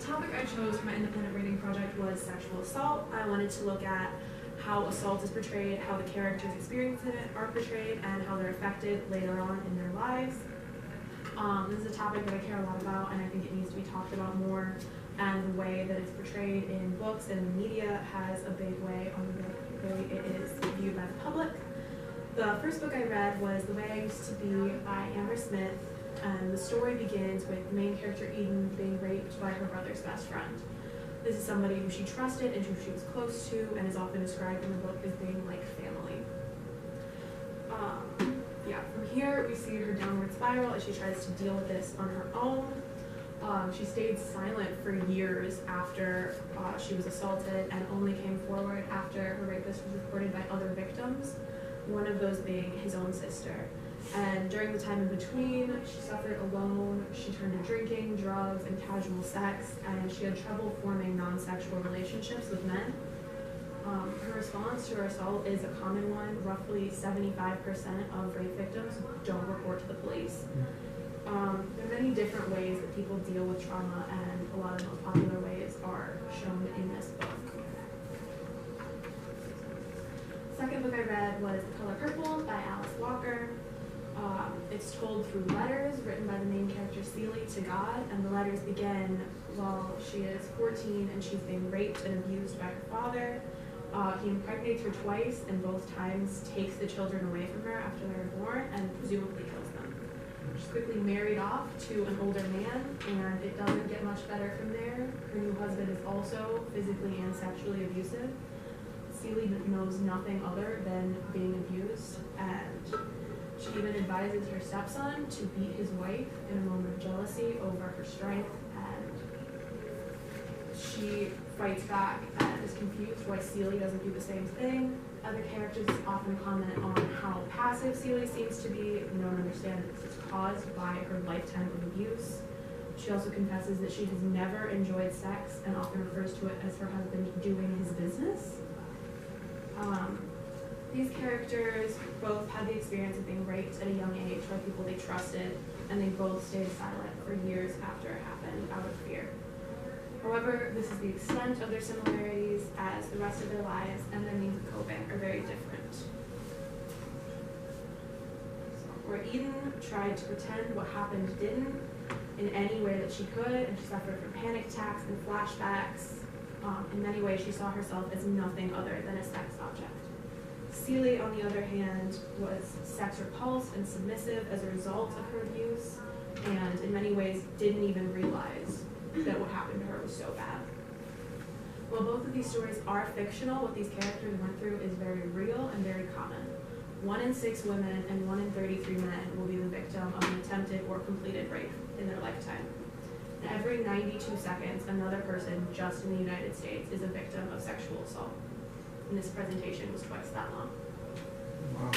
topic I chose for my independent reading project was sexual assault. I wanted to look at how assault is portrayed, how the characters experiencing it are portrayed, and how they're affected later on in their lives. This is a topic that I care a lot about, and I think it needs to be talked about more, and the way that it's portrayed in books and in media has a big way on the way it is viewed by the public. The first book I read was The Way I Used to Be by Amber Smith, and the story begins with the main character Eden being raped by her brother's best friend. This is somebody who she trusted and who she was close to, and is often described in the book as being like family. From here we see her downward spiral as she tries to deal with this on her own. She stayed silent for years after she was assaulted, and only came forward after her rapist was reported by other victims, one of those being his own sister. And during the time in between, she suffered alone. She turned to drinking, drugs, and casual sex, and she had trouble forming non-sexual relationships with men. Her response to her assault is a common one. Roughly 75% of rape victims don't report to the police. There are many different ways that people deal with trauma, and a lot of the most popular ways are shown in this book. The second book I read was The Color Purple by Alice Walker. It's told through letters written by the main character Celie to God, and the letters begin while she is 14 and she's being raped and abused by her father. He impregnates her twice, and both times takes the children away from her after they're born and presumably kills them. She's quickly married off to an older man, and it doesn't get much better from there. Her new husband is also physically and sexually abusive. Celie knows nothing other than being abused, and she even advises her stepson to beat his wife in a moment of jealousy over her strength, and she fights back and is confused why Celie doesn't do the same thing. Other characters often comment on how passive Celie seems to be and don't understand that this is caused by her lifetime of abuse. She also confesses that she has never enjoyed sex and often refers to it as her husband doing his business. These characters both had the experience of being raped at a young age by people they trusted, and they both stayed silent for years after it happened out of fear. However, this is the extent of their similarities, as the rest of their lives and their means of coping are very different. Where Eden tried to pretend what happened didn't in any way that she could, and she suffered from panic attacks and flashbacks. In many ways, she saw herself as nothing other than a sex object. Celie, on the other hand, was sex repulsed and submissive as a result of her abuse, and in many ways didn't even realize that what happened to her was so bad. While both of these stories are fictional, what these characters went through is very real and very common. 1 in 6 women and 1 in 33 men will be the victim of an attempted or completed rape in their lifetime. And every 92 seconds, another person just in the United States is a victim of sexual assault. And this presentation was twice that long. Wow.